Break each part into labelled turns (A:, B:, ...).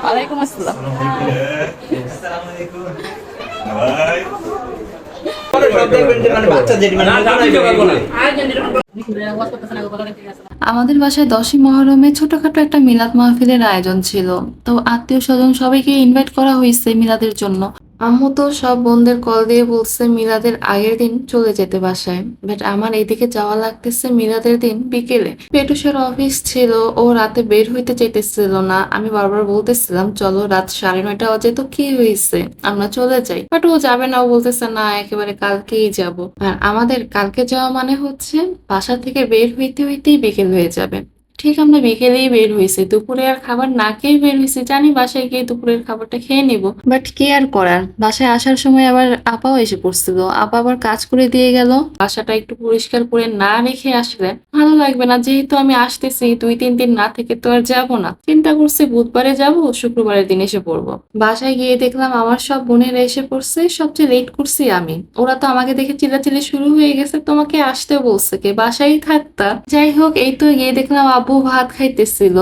A: ওয়ালাইকুম আসসালাম। আমাদের বাসায় 10ই মহরমে ছোটখাটো একটা মিলাদ মাহফিলের আয়োজন ছিল। তো আত্মীয় স্বজন সবাইকে ইনভাইট করা হয়েছে মিলাদের জন্য। আম্মু তো সব বোনদের কল দিয়ে বলছে মিলাদের আগের দিন চলে যেতে বাসায়, বাট আমার এইদিকে যাওয়া লাগতেছে মিলাদের দিন বিকেলে। পেটুসের অফিস ছিল, ও রাতে বের হইতে চাইতেছিল না। আমি বারবার বলতেছিলাম চলো, রাত 9:30 বাজে, তো কি হয়েছে, আমরা চলে যাই, বাট ও যাবে না। ও বলতেছে না, একেবারে কালকেই যাব। আর আমাদের কালকে যাওয়া মানে হচ্ছে বাসা থেকে বের হইতে হইতেই বিকেল হয়ে যাবে। ঠিক আমরা বিকেলেই বের হয়েছি, দুপুরে আর খাবার না খেয়ে বের হয়েছি, জানি বাসায় গিয়ে দুপুরের খাবারটা খেয়ে নিব, বাট কি আর করার। বাসায় আসার সময় আবার আপাও এসে পড়ছিল, আপা আবার কাজ করে দিয়ে গেল। বাসাটা একটু পরিষ্কার করে না রেখে আসলে ভালো লাগবে না। যেহেতু আমি আসতেছি, 2-3 দিন না থেকে তো আর যাবো না। চিন্তা করছি বুধবারে যাব, শুক্রবারের দিন এসে পড়বো। বাসায় গিয়ে দেখলাম আমার সব বোনেরা এসে পড়ছে, সবচেয়ে লেট করছি আমি। ওরা তো আমাকে দেখে চিল্লাচিল্লি শুরু হয়ে গেছে, তোমাকে আসতে বলছে কে, বাসায় থাকতা। যাই হোক, এই তো গিয়ে দেখলাম আব্বু ভাত খাইতেছিল,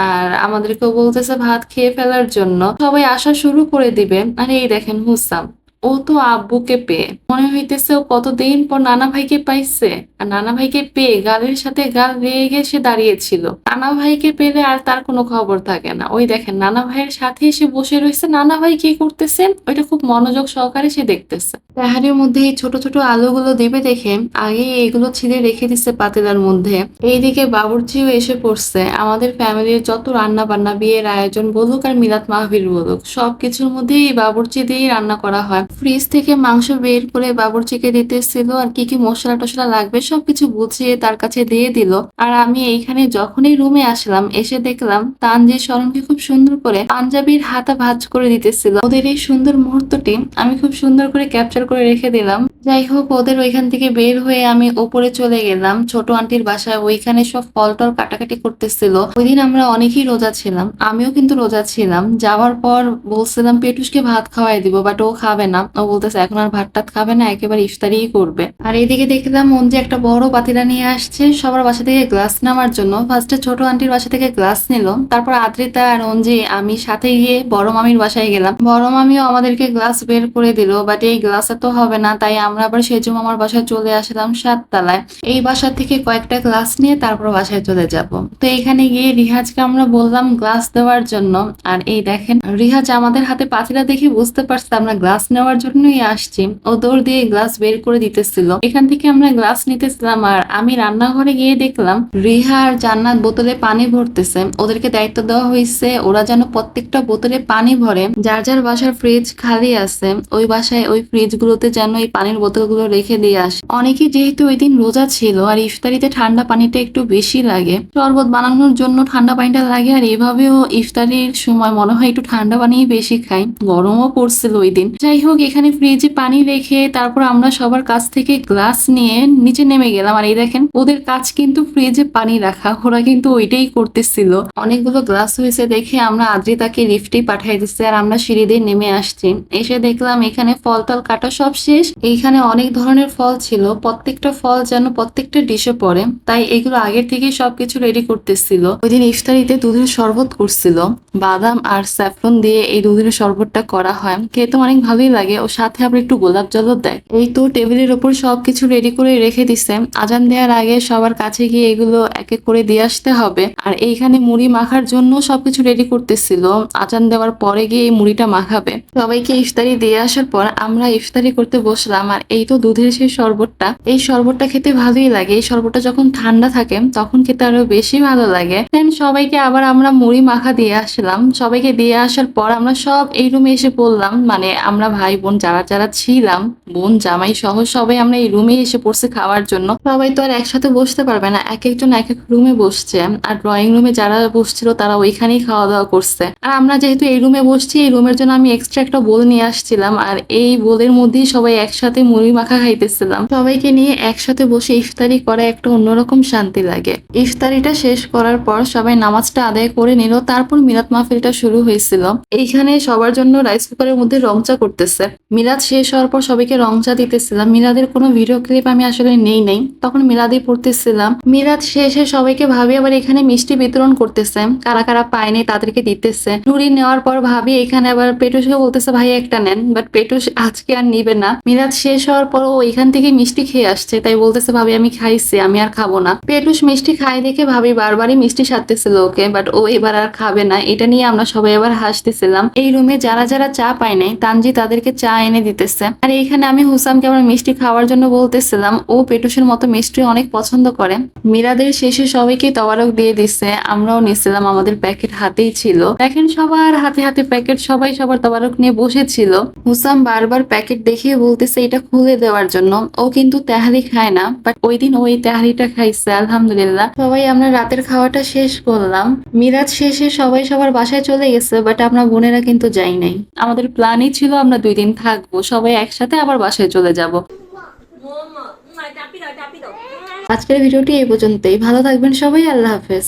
A: আর আমাদেরকেও বলতেছে ভাত খেয়ে ফেলার জন্য। সবাই আসা শুরু করে দিবে, আর এই দেখেন হুসাম, ও তো আব্বুকে পেয়ে মনে হইতেছে ও কতদিন পর নানা ভাইকে পাইছে। আর নানা ভাইকে পেয়ে গালের সাথে গাল লেগে সে দাঁড়িয়েছিল। নানা ভাইকে পেলে আর তার কোনো খবর থাকে না। ওই দেখেন নানা ভাইয়ের সাথে এসে বসে রয়েছে, নানা ভাই কি করতেছে ওইটা খুব মনোযোগ সহকারে সে দেখতেছে। তাহারের মধ্যে এই ছোট ছোট আলুগুলো দিবে দেখে আগে এগুলো ছিঁড়ে রেখে দিচ্ছে পাতিলার মধ্যে। এইদিকে বাবুর্চিও এসে পড়ছে। আমাদের ফ্যামিলির যত রান্না বান্না, বিয়ের আয়োজন বলুক আর মিলাদ মাহফিল বলুক, সবকিছুর মধ্যেই এই বাবুর্চি দিয়েই রান্না করা হয়। ফ্রিজ থেকে মাংস বের করে বাবুর্চিকে দিতেছিল, আর কি কি মশলা টশলা লাগবে সবকিছু বুঝিয়ে তার কাছে দিয়ে দিল। আর আমি এইখানে যখনই রুমে আসলাম, এসে দেখলাম তানজির শরণকে খুব সুন্দর করে পাঞ্জাবির হাতা ভাঁজ করে দিতেছিল। ওদের এই সুন্দর মুহূর্তটি আমি খুব সুন্দর করে ক্যাপচার করে রেখে দিলাম। যাই হোক, ওদের ওইখান থেকে বের হয়ে আমি ওপরে চলে গেলাম ছোট আন্টির বাসায়। ওইখানে সব ফল টল কাটাকাটি করতেছিল। ওইদিন আমরা অনেকেই রোজা ছিলাম, আমিও কিন্তু রোজা ছিলাম। যাওয়ার পর বলছিলাম পেটুসকে ভাত খাওয়াই দিব, বাট ও খাবে না। ও বলতেছে এখন আর ভাত টাত খাবে না, একেবারে ইফতারিই করবে। আর এইদিকে দেখলাম যে একটা বড় পাতিলা নিয়ে আসছে সবার বাসা থেকে গ্লাস নেওয়ার জন্য। ফার্স্টে ছোট আন্টির বাসা থেকে গ্লাস নিল, তারপর আদ্রিতা আর অঞ্জি আমি সাথে গিয়ে বড় মামির বাসায় গেলাম। বড় মামিও আমাদেরকে গ্লাস বের করে দিল, বাট এই গ্লাসে তো হবে না, তাই আমরা আবার সেজু মামার বাসায় চলে আসলাম 7 তলায়। এই বাসা থেকে কয়েকটা গ্লাস নিয়ে তারপর বাসায় চলে যাব। তো এখানে গিয়ে রিহাজকে আমরা বললাম গ্লাস দেওয়ার জন্য। আর এই দেখেন রিহাজ আমাদের হাতে পাতিলা দেখে বুঝতে পারছে আমরা গ্লাস নেওয়ার জন্যই আসছি। ও দৌড় দিয়ে গ্লাস বের করে দিতেছিল। এখান থেকে আমরা গ্লাস নিতেছিলাম, আর আমি রান্নাঘরে গিয়ে দেখলাম রিহা আর জান্নাত বোতলে পানি ভরতেছে। ওদেরকে দায়িত্ব দেওয়া হয়েছে ওরা যেন প্রত্যেকটা বোতলে পানি ভরে। যার যার বাসার ফ্রিজ খালি আছে ওই বাসায় ওই ফ্রিজ গুলোতে যেন এই পানির বোতলগুলো রেখে দিয়ে আসে। অনেকেই যেহেতু ওই দিন রোজা ছিল, আর ইফতারিতে ঠান্ডা পানিটা একটু বেশি লাগে, শরবত বানানোর জন্য ঠান্ডা পানিটা লাগে। আর এভাবেও ইফতারির সময় মনে হয় একটু ঠান্ডা পানি বেশি খাই, গরমও পড়ছিল ওই দিন। যাই হোক, এখানে ফ্রিজে পানি রেখে তারপর আমরা সবার কাছ থেকে গ্লাস নিয়ে নিচে নেমে গেলাম। আর এই দেখেন ওদের কাজ কিন্তু ফ্রিজে পানি রাখা, ওরা কিন্তু ওইটাই করতেছিল। অনেকগুলো গ্লাস হয়েছে দেখে আমরা আদ্রিতাকে লিফটেই পাঠিয়ে দিচ্ছি, আর আমরা সিঁড়ি দিয়ে নেমে আসছি। এসে দেখলাম এখানে ফল টল কাটা সব শেষ। এইখানে অনেক ধরনের ফল ছিল, প্রত্যেকটা ফল যেন প্রত্যেকটা ডিশে পড়ে, তাই এগুলো আগের থেকে সবকিছু রেডি করতেছিল। ওই দিন ইফতারিতে দুধের শরবত করছিল, বাদাম আর স্যাফরন দিয়ে এই দুধের শরবতটা করা হয়, খেতে অনেক ভালোই লাগে। ও সাথে আবার একটু গোলাপ জলও দেয়। এই তো টেবিলের ওপর সবকিছু রেডি করে রেখে দিছে, আজান দেওয়ার আগে সবার কাছে গিয়ে এগুলো এক এক করে দিয়ে আসতে হবে। আর এইখানে মুড়ি মাখার জন্য সবকিছু রেডি করতেছিল, আজান দেওয়ার পরে গিয়ে এই মুড়িটা মাখাবে। সবাইকে ইফতারি দিয়ে আসার পর আমরা ইফতারি করতে বসলাম। আর এই তো দুধের সেই শরবতটা, এই শরবতটা খেতে ভালোই লাগে। এই শরবতটা যখন ঠান্ডা থাকে তখন খেতে আরো বেশি ভালো লাগে। দেন সবাইকে আবার আমরা মুড়ি মাখা দিয়ে আসলাম। সবাইকে দিয়ে আসার পর আমরা সব এই রুমে এসে পড়লাম, মানে আমরা ভাই বোন যারা যারা ছিলাম, বোন জামাই সহ সবাই আমরা এই রুমে এসে পড়ছি খাওয়ার জন্য। সবাই তো আর একসাথে বসতে পারবে না, এক একজন এক এক রুমে বসছে। আর ড্রয়িং রুমে যারা বসছিল তারা ওইখানেই খাওয়া দাওয়া করছে। আর আমরা যেহেতু এই রুমে বসছি, এই রুমের জন্য আমি এক্সট্রা একটা বোল নিয়ে আসছিলাম। আর এই বোলের মধ্যে মধ্যেই সবাই একসাথে মুড়ি মাখা খাইতেছিলাম। সবাইকে নিয়ে একসাথে বসে ইফতারি করা একটা অন্যরকম শান্তি লাগে। ইফতারিটা শেষ করার পর সবাই নামাজটা আদায় করে নিল, তারপর মিলাদ মাহফিলটা শুরু হয়েছিল। এইখানে সবার জন্য রাইস কুকারের মধ্যে রংচা করতেছে। মিলাদ শেষ হওয়ার পর সবাইকে রংচা দিতেছিলাম। মিলাদের কোনো ভিডিও ক্লিপ আমি আসলে নেই তখন মিলাদই পড়তেছিলাম। মিলাদ শেষে সবাইকে ভাবি আবার এখানে মিষ্টি বিতরণ করতেছে, কারা কারা পায়নি তাদেরকে দিতেছে। নুরি নেওয়ার পর ভাবি এখানে আবার পেটুসকে বলতেছে ভাই একটা নেন, বাট পেটুস আজকে আর নিবে না। মিলাদ শেষ হওয়ার পর ও এখান থেকে মিষ্টি খেয়ে আসছে, তাই বলতেছে ভাবি আমি খাইছি, আমি আর খাবো না। পেটুস মিষ্টি খাই দেখে ভাবি বারবারই মিষ্টি সারতেছিল ওকে, বাট ও এবার আর খাবে না। এটা নিয়ে আমরা সবাই আবার হাসতেছিলাম। এই রুমে যারা যারা চা পায় নাই তানজি তাদেরকে চা এনে দিতেছে। আর এইখানে আমি হুসামকে আবার মিষ্টি খাওয়ার জন্য বলতেছিলাম, ও পেটুসের মতো মিষ্টি অনেক পছন্দ করে। মিলাদের শেষে সবাইকে তওয়ারক দিয়ে দিচ্ছে, আমরাও নিছিলাম, আমাদের প্যাকেট হাতেই ছিল। দেখেন সবার হাতে হাতে প্যাকেট, সবাই সবার তওয়ারক নিয়ে বসেছিল। হুসাম বারবার প্যাকেট দেখিয়ে বলতেছে এটা খুলে দেওয়ার জন্য। ও কিন্তু তেহারি খায় না, বাট ওই দিন ওই তেহারিটা খাইছে আলহামদুলিল্লাহ। সবাই আমরা রাতের খাওয়াটা শেষ করলাম। মিরাজ শেষে সবাই সবার বাসায় চলে গেছে, বাট আমরা বোনেরা কিন্তু যাই নাই। আমাদের প্ল্যানই ছিল আমরা 2 দিন থাকবো, সবাই একসাথে আবার বাসায় চলে যাব। আজকের ভিডিওটি এই পর্যন্তই। ভালো থাকবেন সবাই, আল্লাহ হাফেজ।